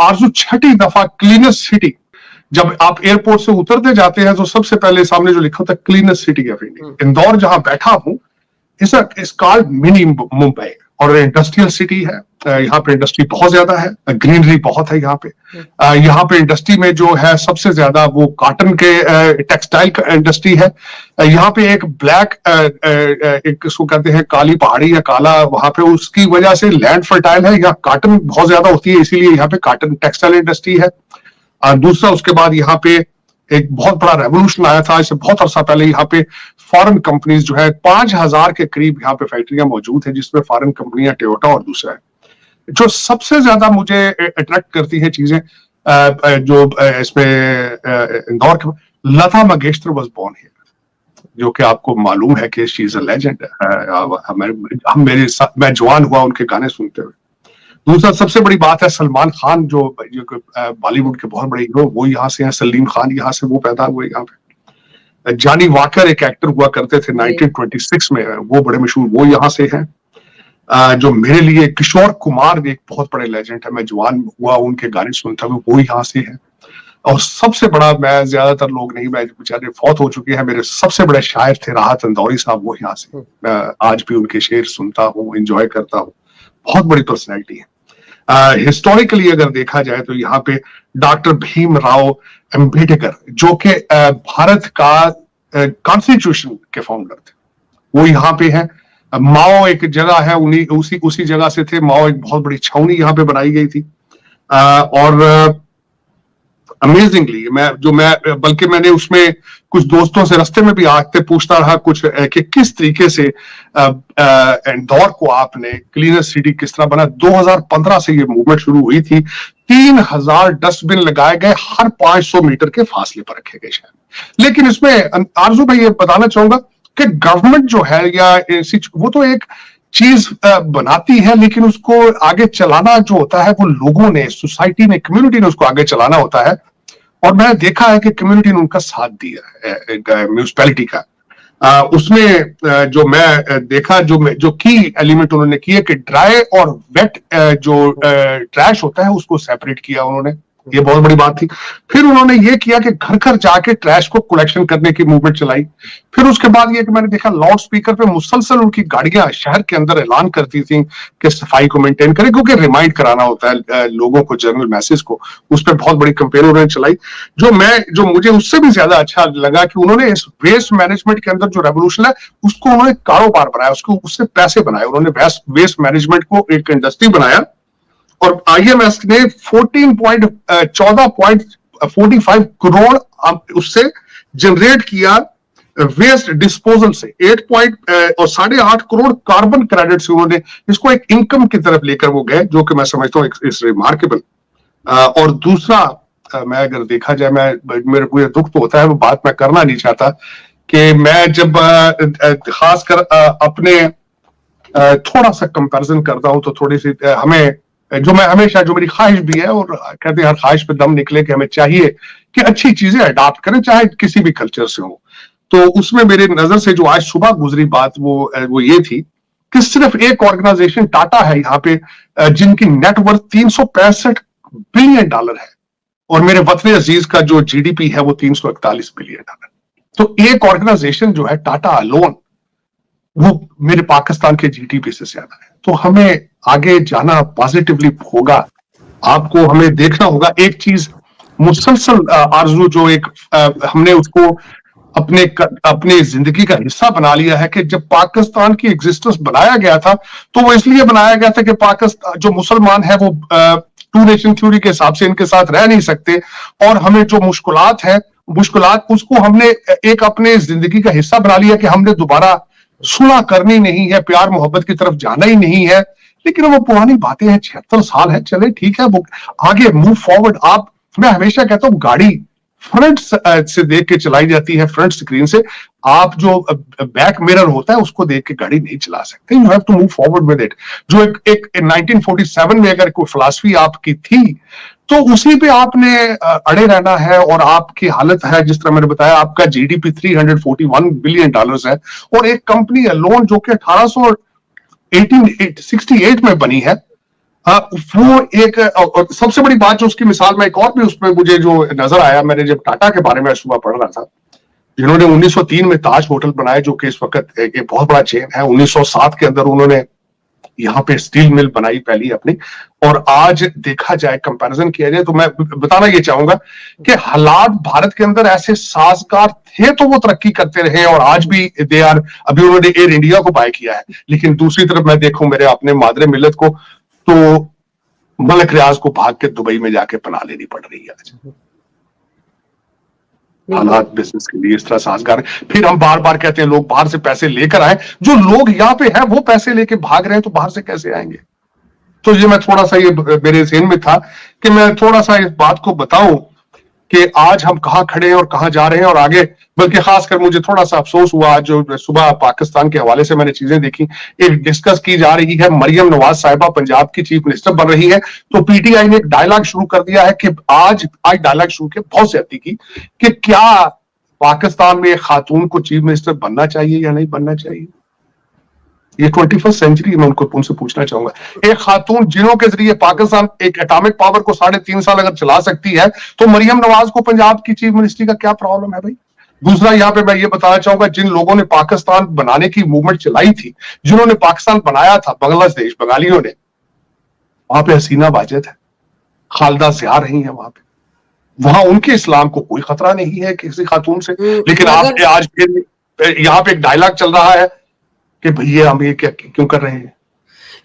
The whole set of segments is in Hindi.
आरजू छठी दफा क्लीनेस्ट सिटी, जब आप एयरपोर्ट से उतरते जाते हैं तो सबसे पहले सामने जो लिखा होता है cleanest city of India. Indore जहां बैठा हूं इस कॉल्ड मिनी मुंबई, और इंडस्ट्रियल सिटी है। यहाँ पे इंडस्ट्री बहुत ज्यादा है, ग्रीनरी बहुत है यहाँ पे। यहाँ पे इंडस्ट्री में जो है सबसे ज्यादा वो कॉटन के टेक्सटाइल का इंडस्ट्री है। यहाँ पे एक ब्लैक एक इसको कहते हैं काली पहाड़ी या काला, वहां पे उसकी वजह से लैंड फर्टाइल है, यहाँ कॉटन बहुत ज्यादा होती है, इसीलिए यहाँ पे कॉटन टेक्सटाइल इंडस्ट्री है। दूसरा उसके बाद यहाँ पे एक बहुत बड़ा रेवोल्यूशन आया था इससे बहुत अरसा पहले। यहाँ पे फॉरेन कंपनीज जो है 5000 के करीब यहाँ पे फैक्ट्रियां मौजूद है, जिसमें फॉरेन कंपनियां टोयोटा और दूसरा है। जो सबसे ज्यादा मुझे अट्रैक्ट करती है चीजें जो इसमें इंदौर के, Lata Mangeshkar was born here, जो कि आपको मालूम है कि शी इज अ लेजेंड। मैं जवान हुआ उनके गाने सुनते हुए। दूसरा सबसे बड़ी बात है सलमान खान, जो बॉलीवुड के बहुत बड़े हीरो, वो यहाँ से हैं। सलीम खान यहाँ से वो पैदा हुए यहाँ पे। जॉनी वॉकर एक एक्टर हुआ करते थे 1926 में, वो बड़े मशहूर, वो यहाँ से हैं। जो मेरे लिए किशोर कुमार एक बहुत बड़े लेजेंड है, मैं जवान हुआ उनके गाने सुनता हुआ, वो यहाँ से है। और सबसे बड़ा, मैं ज्यादातर लोग नहीं, मैं बेचारे फौत हो चुके हैं, मेरे सबसे बड़े शायर थे राहत इंदौरी साहब, वो यहाँ से। मैं आज भी उनके शेर सुनता हूँ, एंजॉय करता हूँ। बहुत बड़ी पर्सनैलिटी है। हिस्टोरिकली अगर देखा जाए तो यहाँ पे डॉक्टर भीमराव अंबेडकर, जो कि भारत का कॉन्स्टिट्यूशन के फाउंडर थे, वो यहाँ पे है। माओ एक जगह है, उसी जगह से थे। माओ एक बहुत बड़ी छावनी यहाँ पे बनाई गई थी। और अमेजिंगली बल्कि मैंने उसमें कुछ दोस्तों से रास्ते में भी आते पूछता रहा कुछ कि किस तरीके से इंदौर को आपने क्लीनेस्ट सिटी किस तरह बना। 2015 से ये मूवमेंट शुरू हुई थी। 3000 डस्टबिन लगाए गए, हर 500 मीटर के फासले पर रखे गए शहर। लेकिन इसमें आरजू भाई ये बताना चाहूंगा कि गवर्नमेंट जो है या वो तो एक चीज बनाती है, लेकिन उसको आगे चलाना जो होता है वो लोगों ने, सोसाइटी ने, कम्युनिटी ने उसको आगे चलाना होता है। और मैंने देखा है कि कम्युनिटी ने उनका साथ दिया है म्यूनिसिपैलिटी का। उसमें जो मैं देखा, जो की एलिमेंट उन्होंने किए कि ड्राई और वेट जो ट्रैश होता है उसको सेपरेट किया उन्होंने, ये बहुत बड़ी बात थी। फिर उन्होंने ये किया कि घर घर जाके ट्रैश को कलेक्शन करने की मूवमेंट चलाई। फिर उसके बाद ये कि मैंने देखा लाउड स्पीकर पे मुसलसल उनकी गाड़ियां शहर के अंदर ऐलान करती थी कि सफाई को मेंटेन करें, क्योंकि रिमाइंड कराना होता है लोगों को, जनरल मैसेज को। उस पर बहुत बड़ी कैंपेन उन्होंने चलाई। जो मुझे उससे भी ज्यादा अच्छा लगा कि उन्होंने इस वेस्ट मैनेजमेंट के अंदर जो रेवोल्यूशन है उसको उन्होंने कारोबार बनाया, उससे पैसे बनाए। उन्होंने वेस्ट मैनेजमेंट को एक इंडस्ट्री बनाया और IMS ने 14.45 करोड़ उससे जनरेट किया वेस्ट डिस्पोजल से। 8.8 करोड़ कार्बन क्रेडिट से उन्होंने इसको एक इनकम की तरफ लेकर वो गए, जो कि मैं समझता हूँ इस रिमार्केबल। और दूसरा, मैं अगर देखा जाए, मेरे को दुख तो होता है, वो बात मैं करना नहीं चाहता कि मैं जब खासकर अपने थोड़ा सा कंपैरिजन करता हूं तो थोड़ी सी हमें, जो मेरी ख्वाहिश भी है, और कहते हैं हर ख्वाहिश पे दम निकले, कि हमें चाहिए कि अच्छी चीजें अडॉप्ट करें, चाहे किसी भी कल्चर से हो। तो उसमें मेरे नजर से जो आज सुबह गुजरी बात वो ये थी कि सिर्फ एक ऑर्गेनाइजेशन टाटा है यहाँ पे, जिनकी नेटवर्थ $365 बिलियन है, और मेरे वतन अजीज का जो GDP है वो $341 बिलियन। तो एक ऑर्गेनाइजेशन जो है टाटा अलोन, वो मेरे पाकिस्तान के GDP से ज्यादा है। तो हमें आगे जाना पॉजिटिवली होगा। आपको हमें देखना होगा एक चीज मुसलसल आरजू, जो एक हमने उसको अपने जिंदगी का हिस्सा बना लिया है कि जब पाकिस्तान की एग्जिस्टेंस बनाया गया था तो वो इसलिए बनाया गया था कि पाकिस्तान जो मुसलमान है वो 2 नेशन थ्योरी के हिसाब से इनके साथ रह नहीं सकते, और हमें जो मुश्किलात उसको हमने एक अपने जिंदगी का हिस्सा बना लिया कि हमने दोबारा सुलह करनी नहीं है, प्यार मोहब्बत की तरफ जाना ही नहीं है। लेकिन वो पुरानी बातें हैं, 76 साल है, चले ठीक है, वो आगे मूव फॉरवर्ड। मैं हमेशा कहता हूँ गाड़ी फ्रंट से देख के चलाई जाती है, फ्रंट स्क्रीन से। आप जो बैक मिरर होता है उसको देख के गाड़ी नहीं चला सकते। You have to move forward with it. जो एक 1947 में अगर कोई फिलॉसफी आपकी थी तो उसी पे आपने अड़े रहना है। और आपकी हालत है, जिस तरह मैंने बताया, आपका GDP $341 बिलियन है, और एक कंपनी अलोन जो कि 1868 में बनी है, वो एक और सबसे बड़ी बात जो उसकी मिसाल में एक और भी उसमें मुझे जो नजर आया, मैंने जब टाटा के बारे में सुबह पढ़ रहा था, जिन्होंने 1903 में ताज होटल बनाया, जो कि इस वक्त एक बहुत बड़ा चेन है। 1907 के अंदर उन्होंने यहाँ पे स्टील मिल बनाई पहली अपनी, और आज देखा जाए, कंपैरिजन किया जाए, तो मैं बताना ये चाहूंगा कि हालात भारत के अंदर ऐसे साजगार थे तो वो तरक्की करते रहे, और आज भी दे आर। अभी उन्होंने एयर इंडिया को बाय किया है, लेकिन दूसरी तरफ मैं देखूं मेरे अपने मादरे मिल्लत को, तो मलिक रियाज को भाग के दुबई में जाके पनाह लेनी पड़ रही है आज। हालात बिजनेस के लिए इस तरह साजगार है। फिर हम बार बार कहते हैं लोग बाहर से पैसे लेकर आए, जो लोग यहाँ पे हैं वो पैसे लेके भाग रहे हैं, तो बाहर से कैसे आएंगे? तो ये मैं थोड़ा सा, ये मेरे ज़हन में था कि मैं थोड़ा सा इस बात को बताऊं कि आज हम कहाँ खड़े हैं और कहाँ जा रहे हैं और आगे। बल्कि खासकर मुझे थोड़ा सा अफसोस हुआ, आज जो सुबह पाकिस्तान के हवाले से मैंने चीजें देखी, एक डिस्कस की जा रही है, मरियम नवाज साहिबा पंजाब की चीफ मिनिस्टर बन रही है, तो पीटीआई ने एक डायलॉग शुरू कर दिया है कि आज डायलॉग शुरू किया बहुत ज्यादा की कि क्या पाकिस्तान में एक खातून को चीफ मिनिस्टर बनना चाहिए या नहीं बनना चाहिए। ये 21st सेंचुरी में उनसे पूछना चाहूंगा, एक खातून जिन्हों के जरिए पाकिस्तान एक एटॉमिक पावर को 3.5 साल अगर चला सकती है, तो मरियम नवाज को पंजाब की चीफ मिनिस्ट्री का क्या प्रॉब्लम है भाई? दूसरा, यहाँ पे मैं ये बताना चाहूंगा, जिन लोगों ने पाकिस्तान बनाने की मूवमेंट चलाई थी, जिन्होंने पाकिस्तान बनाया था, बांग्लादेश बंगालियों ने, वहां पे हसीना वाजिद है, खालिदा जिया रही है वहां पे, वहां उनके इस्लाम को कोई खतरा नहीं है किसी खातून से। लेकिन आपके आज फिर यहाँ पे एक डायलॉग चल रहा है कि भैया हम ये क्या क्यों कर रहे हैं।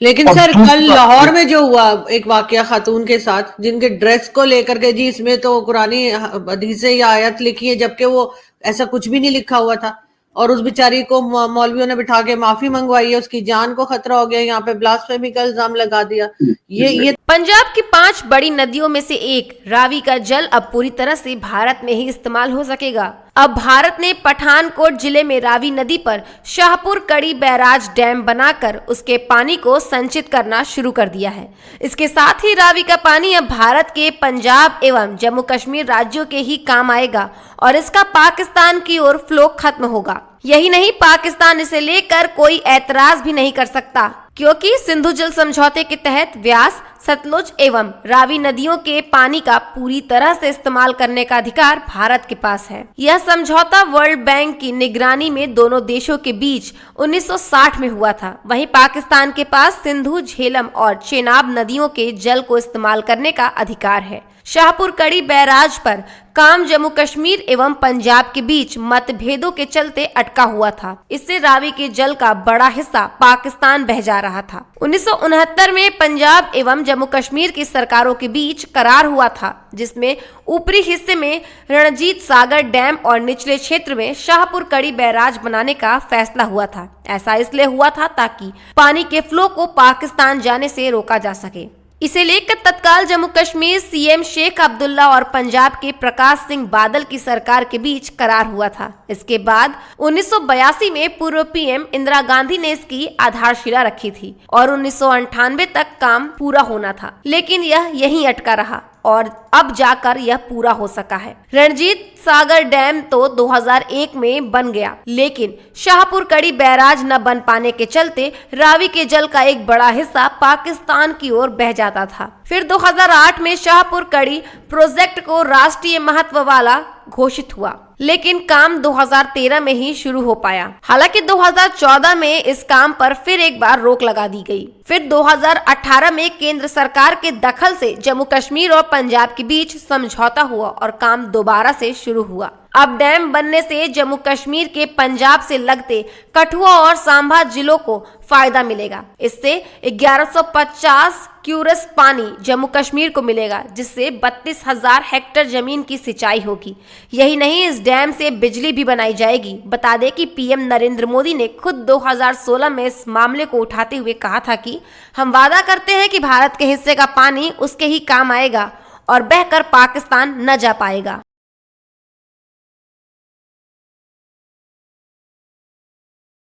लेकिन सर कल लाहौर में जो हुआ एक वाकया खातून के साथ, जिनके ड्रेस को लेकर के, जी इसमें तो कुरानी हदीसें या आयत लिखी है, जबकि वो ऐसा कुछ भी नहीं लिखा हुआ था, और उस बेचारी को मौलवियों ने बिठा के माफी मंगवाई है, उसकी जान को खतरा हो गया, यहाँ पे ब्लास्फेमी का इल्जाम लगा दिया। ये पंजाब की 5 बड़ी नदियों में से एक रावी का जल अब पूरी तरह से भारत में ही इस्तेमाल हो सकेगा। अब भारत ने पठानकोट जिले में रावी नदी पर शाहपुर कड़ी बैराज डैम बनाकर उसके पानी को संचित करना शुरू कर दिया है। इसके साथ ही रावी का पानी अब भारत के पंजाब एवं जम्मू कश्मीर राज्यों के ही काम आएगा और इसका पाकिस्तान की ओर फ्लो खत्म होगा। यही नहीं, पाकिस्तान इसे लेकर कोई ऐतराज भी नहीं कर सकता, क्योंकि सिंधु जल समझौते के तहत व्यास, सतलुज एवं रावी नदियों के पानी का पूरी तरह से इस्तेमाल करने का अधिकार भारत के पास है। यह समझौता वर्ल्ड बैंक की निगरानी में दोनों देशों के बीच 1960 में हुआ था। वहीं पाकिस्तान के पास सिंधु, झेलम और चेनाब नदियों के जल को इस्तेमाल करने का अधिकार है। शाहपुर कड़ी बैराज पर काम जम्मू कश्मीर एवं पंजाब के बीच मतभेदों के चलते अटका हुआ था। इससे रावी के जल का बड़ा हिस्सा पाकिस्तान बह जा रहा था। 1969 में पंजाब एवं जम्मू कश्मीर की सरकारों के बीच करार हुआ था, जिसमें ऊपरी हिस्से में रणजीत सागर डैम और निचले क्षेत्र में शाहपुर कड़ी बैराज बनाने का फैसला हुआ था। ऐसा इसलिए हुआ था ताकि पानी के फ्लो को पाकिस्तान जाने से रोका जा सके। इसे लेकर तत्काल जम्मू कश्मीर सीएम शेख अब्दुल्ला और पंजाब के प्रकाश सिंह बादल की सरकार के बीच करार हुआ था। इसके बाद 1982 में पूर्व पीएम इंदिरा गांधी ने इसकी आधारशिला रखी थी और 1998 तक काम पूरा होना था, लेकिन यह यहीं अटका रहा और अब जाकर यह पूरा हो सका है। रणजीत सागर डैम तो 2001 में बन गया, लेकिन शाहपुर कड़ी बैराज न बन पाने के चलते रावी के जल का एक बड़ा हिस्सा पाकिस्तान की ओर बह जाता था। फिर 2008 में शाहपुर कड़ी प्रोजेक्ट को राष्ट्रीय महत्व वाला घोषित हुआ, लेकिन काम 2013 में ही शुरू हो पाया। हालांकि 2014 में इस काम पर फिर एक बार रोक लगा दी गई। फिर 2018 में केंद्र सरकार के दखल से जम्मू कश्मीर और पंजाब के बीच समझौता हुआ और काम दोबारा से शुरू हुआ। अब डैम बनने से जम्मू कश्मीर के पंजाब से लगते कठुआ और सांभा जिलों को फायदा मिलेगा। इससे 1150 क्यूसेक पानी जम्मू कश्मीर को मिलेगा, जिससे 32,000 हेक्टेयर जमीन की सिंचाई होगी। यही नहीं, इस डैम से बिजली भी बनाई जाएगी। बता दें कि पीएम नरेंद्र मोदी ने खुद 2016 में इस मामले को उठाते हुए कहा था कि हम वादा करते हैं कि भारत के हिस्से का पानी उसके ही काम आएगा और बहकर पाकिस्तान न जा पाएगा।